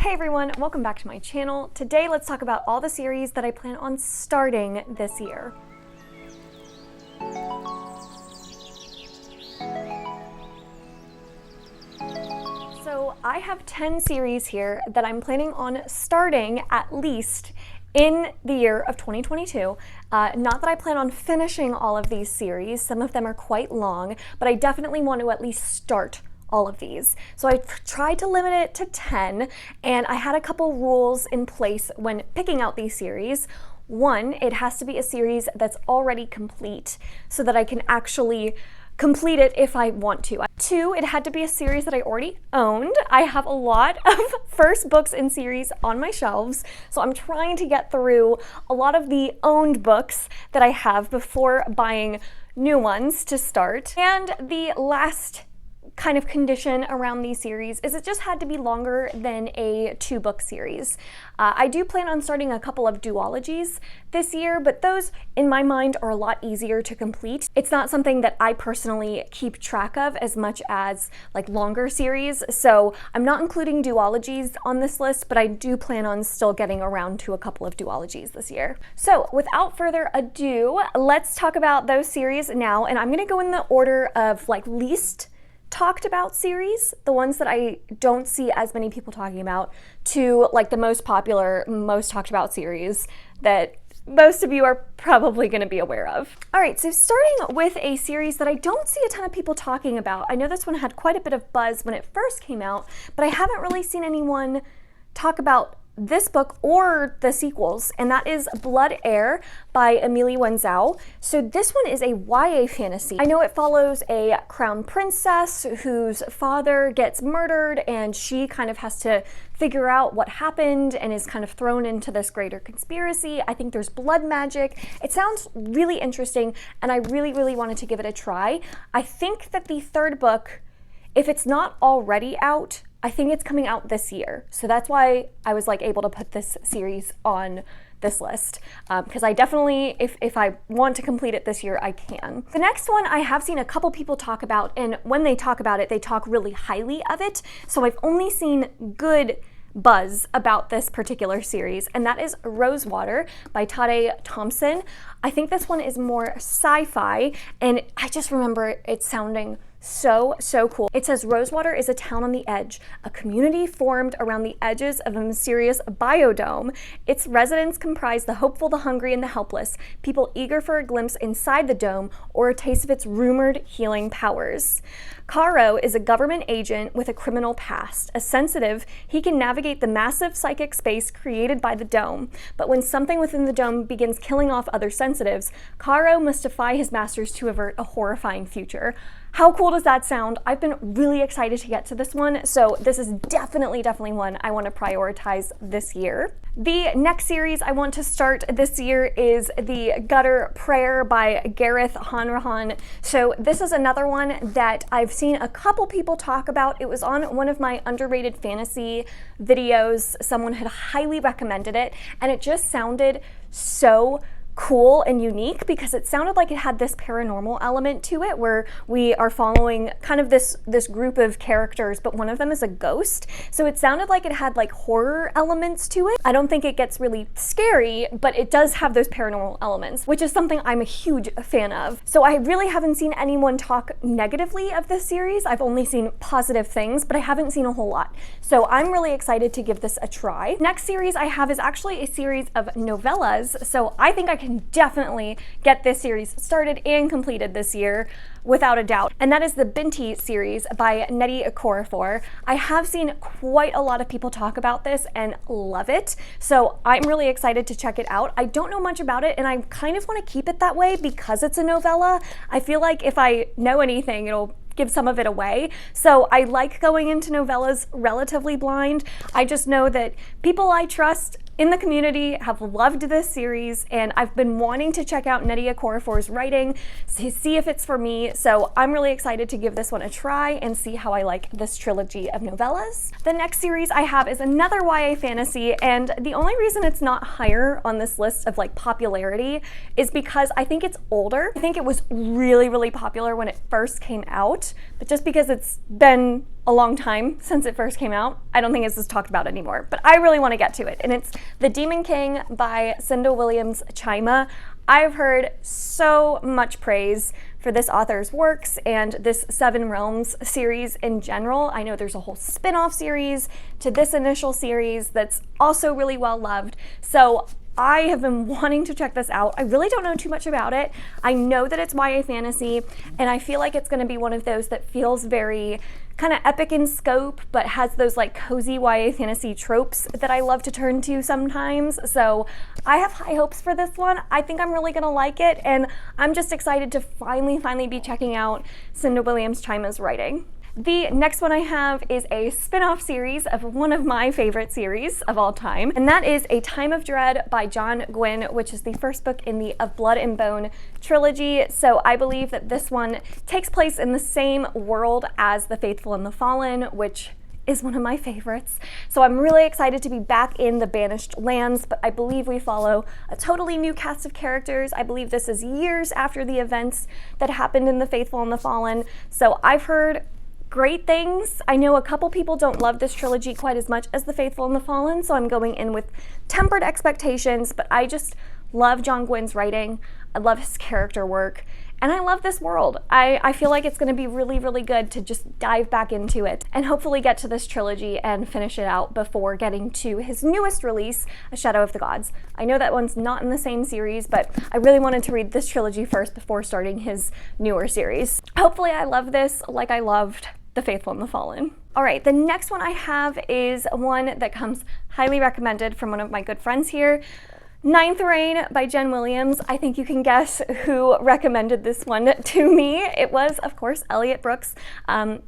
Hey everyone, welcome back to my channel. Today let's talk about all the series that I plan on starting this year. So I have 10 series here that I'm planning on starting at least in the year of 2022. Not that I plan on finishing all of these series, some of them are quite long, but I definitely want to at least start all of these. So I tried to limit it to 10, and I had a couple rules in place when picking out these series. One, it has to be a series that's already complete so that I can actually complete it if I want to. Two, it had to be a series that I already owned. I have a lot of first books in series on my shelves, so I'm trying to get through a lot of the owned books that I have before buying new ones to start. And the last kind of condition around these series is it just had to be longer than a 2-book series. I do plan on starting a couple of duologies this year, but those in my mind are a lot easier to complete. It's not something that I personally keep track of as much as like longer series, so I'm not including duologies on this list, but I do plan on still getting around to a couple of duologies this year. So without further ado, let's talk about those series now, and I'm gonna go in the order of like least talked about series, the ones that I don't see as many people talking about, to like the most popular, most talked about series that most of you are probably going to be aware of. All right, so starting with a series that I don't see a ton of people talking about. I know this one had quite a bit of buzz when it first came out, but I haven't really seen anyone talk about this book or the sequels, and that is Blood Heir by Emily Wenzel. So this one is a YA fantasy. I know it follows a crown princess whose father gets murdered, and she kind of has to figure out what happened and is kind of thrown into this greater conspiracy. I think there's blood magic. It sounds really interesting, and I really wanted to give it a try. I think that the third book, if it's not already out, I think it's coming out this year. So that's why I was like able to put this series on this list, because I definitely, if I want to complete it this year, I can. The next one I have seen a couple people talk about, and when they talk about it, they talk really highly of it. So I've only seen good buzz about this particular series, and that is Rosewater by Tade Thompson. I think this one is more sci-fi, and I just remember it sounding so cool. It says Rosewater is a town on the edge, a community formed around the edges of a mysterious biodome. Its residents comprise the hopeful, the hungry, and the helpless, people eager for a glimpse inside the dome or a taste of its rumored healing powers. Caro is a government agent with a criminal past. A sensitive, he can navigate the massive psychic space created by the dome. But when something within the dome begins killing off other sensitives, Caro must defy his masters to avert a horrifying future. How cool does that sound? I've been really excited to get to this one, so this is definitely one I want to prioritize this year. The next series I want to start this year is The Gutter Prayer by Gareth Hanrahan. So this is another one that I've seen a couple people talk about. It was on one of my underrated fantasy videos. Someone had highly recommended it, and it just sounded so cool and unique because it sounded like it had this paranormal element to it where we are following kind of this group of characters, but one of them is a ghost. So it sounded like it had like horror elements to it. I don't think it gets really scary, but it does have those paranormal elements, which is something I'm a huge fan of. So I really haven't seen anyone talk negatively of this series. I've only seen positive things, but I haven't seen a whole lot. So I'm really excited to give this a try. Next series I have is actually a series of novellas. So I think I can definitely get this series started and completed this year without a doubt, and that is the Binti Series by Nnedi Okorafor. I have seen quite a lot of people talk about this and love it, so I'm really excited to check it out. I don't know much about it, and I kind of want to keep it that way because it's a novella. I feel like if I know anything, it'll give some of it away. So I like going into novellas relatively blind. I just know that people I trust in the community have loved this series, and I've been wanting to check out Nnedi Okorafor's writing to see if it's for me, so I'm really excited to give this one a try and see how I like this trilogy of novellas. The next series I have is another YA fantasy, and the only reason it's not higher on this list of like popularity is because I think it's older. I think it was really popular when it first came out, but just because it's been a long time since it first came out. I don't think this is talked about anymore, but I really want to get to it. And it's The Demon King by Cinda Williams Chima. I've heard so much praise for this author's works and this Seven Realms series in general. I know there's a whole spin-off series to this initial series that's also really well loved. So I have been wanting to check this out. I really don't know too much about it. I know that it's YA fantasy, and I feel like it's going to be one of those that feels very kind of epic in scope, but has those like cozy YA fantasy tropes that I love to turn to sometimes. So I have high hopes for this one. I think I'm really going to like it, and I'm just excited to finally be checking out Cinda Williams Chima's writing. The next one I have is a spin-off series of one of my favorite series of all time, and that is A Time of Dread by John Gwynne, which is the first book in the Of Blood and Bone trilogy. So I believe that this one takes place in the same world as The Faithful and the Fallen, which is one of my favorites. So I'm really excited to be back in the Banished Lands, but I believe we follow a totally new cast of characters. I believe this is years after the events that happened in The Faithful and the Fallen. So I've heard great things. I know a couple people don't love this trilogy quite as much as The Faithful and the Fallen, so I'm going in with tempered expectations, but I just love John Gwynne's writing. I love his character work, and I love this world. I feel like it's going to be really good to just dive back into it and hopefully get to this trilogy and finish it out before getting to his newest release, A Shadow of the Gods. I know that one's not in the same series, but I really wanted to read this trilogy first before starting his newer series. Hopefully I love this like I loved The Faithful and the Fallen. All right, the next one I have is one that comes highly recommended from one of my good friends here, Ninth Reign by Jen Williams. I think you can guess who recommended this one to me. It was, of course, Elliot Brooks.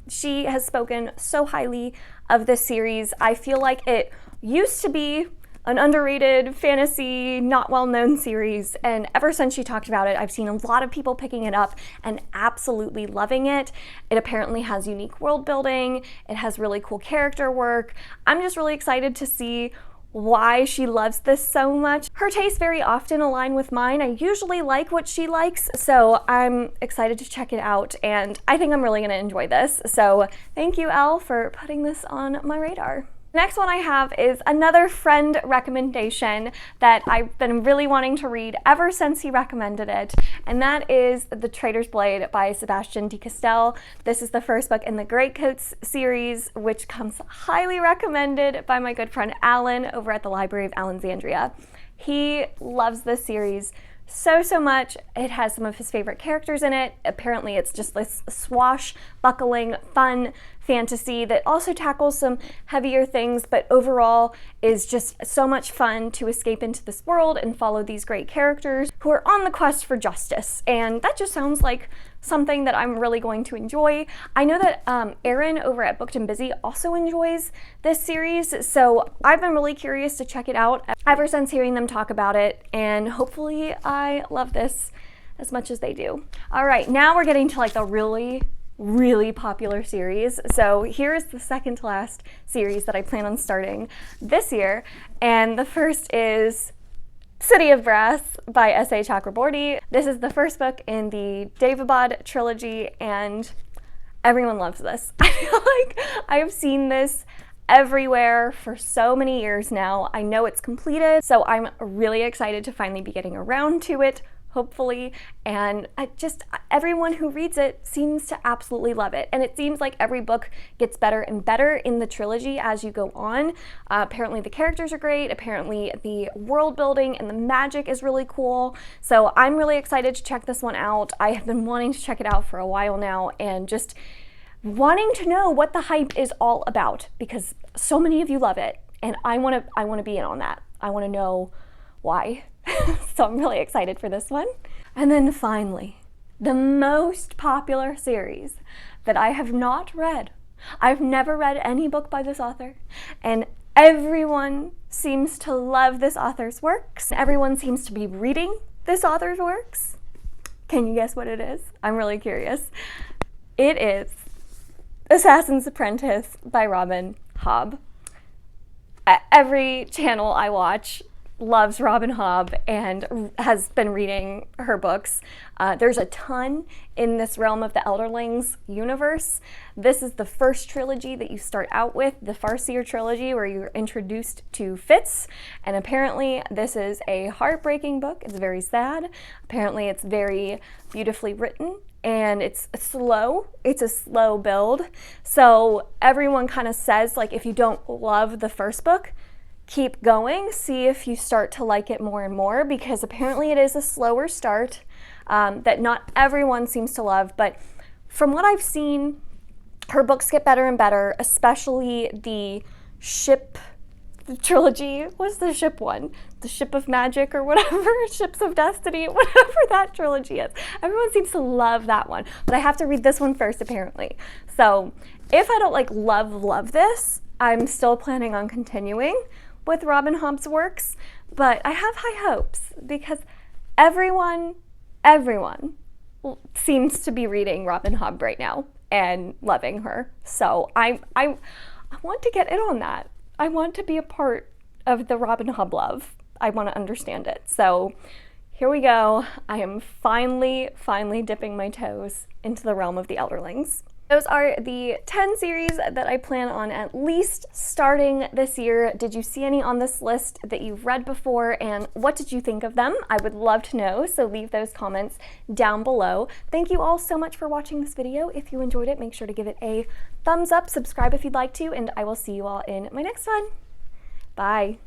She has spoken so highly of this series. I feel like it used to be an underrated fantasy, not well-known series, and ever since she talked about it, I've seen a lot of people picking it up and absolutely loving it. It apparently has unique world building, it has really cool character work. I'm just really excited to see why she loves this so much. Her tastes very often align with mine. I usually like what she likes, so I'm excited to check it out, and I think I'm really gonna enjoy this. So thank you, Elle, for putting this on my radar. Next one I have is another friend recommendation that I've been really wanting to read ever since he recommended it, and that is The Traitor's Blade by Sebastian de Castell. This is the first book in the Greatcoats series, which comes highly recommended by my good friend Alan over at the Library of Alexandria. He loves this series so much. It has some of his favorite characters in it. Apparently it's just this swashbuckling, fun fantasy that also tackles some heavier things, but overall is just so much fun to escape into this world and follow these great characters who are on the quest for justice. And that just sounds like something that I'm really going to enjoy. I know that Erin over at Booked and Busy also enjoys this series, so I've been really curious to check it out ever since hearing them talk about it, and hopefully I love this as much as they do. All right, now we're getting to like the really popular series. So here is the second to last series that I plan on starting this year, and the first is City of Brass by S.A. Chakraborty. This is the first book in the Daevabad trilogy, and everyone loves this. I feel like I have seen this everywhere for so many years now. I know it's completed, so I'm really excited to finally be getting around to it, hopefully, and everyone who reads it seems to absolutely love it, and it seems like every book gets better and better in the trilogy as you go on. Apparently the characters are great, apparently the world building and the magic is really cool, so I'm really excited to check this one out. I have been wanting to check it out for a while now, and just wanting to know what the hype is all about, because so many of you love it, and I want to be in on that. I want to know why. So I'm really excited for this one. And then finally, the most popular series that I have not read. I've never read any book by this author, and everyone seems to love this author's works. Everyone seems to be reading this author's works. Can you guess what it is? I'm really curious. It is Assassin's Apprentice by Robin Hobb. Every channel I watch loves Robin Hobb and has been reading her books. There's a ton in this Realm of the Elderlings universe. This is the first trilogy that you start out with, the Farseer trilogy, where you're introduced to Fitz, and apparently this is a heartbreaking book. It's very sad. Apparently it's very beautifully written, and it's slow. It's a slow build. So everyone kind of says, like, if you don't love the first book, keep going, see if you start to like it more and more, because apparently it is a slower start that not everyone seems to love. But from what I've seen, her books get better and better, especially the ship trilogy. What's the ship one? The Ship of Magic or whatever, Ships of Destiny, whatever that trilogy is. Everyone seems to love that one, but I have to read this one first apparently. So if I don't like love this, I'm still planning on continuing with Robin Hobb's works, but I have high hopes because everyone seems to be reading Robin Hobb right now and loving her. So I want to get in on that. I want to be a part of the Robin Hobb love. I want to understand it. So here we go. I am finally dipping my toes into the realm of the Elderlings. Those are the 10 series that I plan on at least starting this year. Did you see any on this list that you've read before, and what did you think of them? I would love to know, so leave those comments down below. Thank you all so much for watching this video. If you enjoyed it, make sure to give it a thumbs up, subscribe if you'd like to, and I will see you all in my next one. Bye.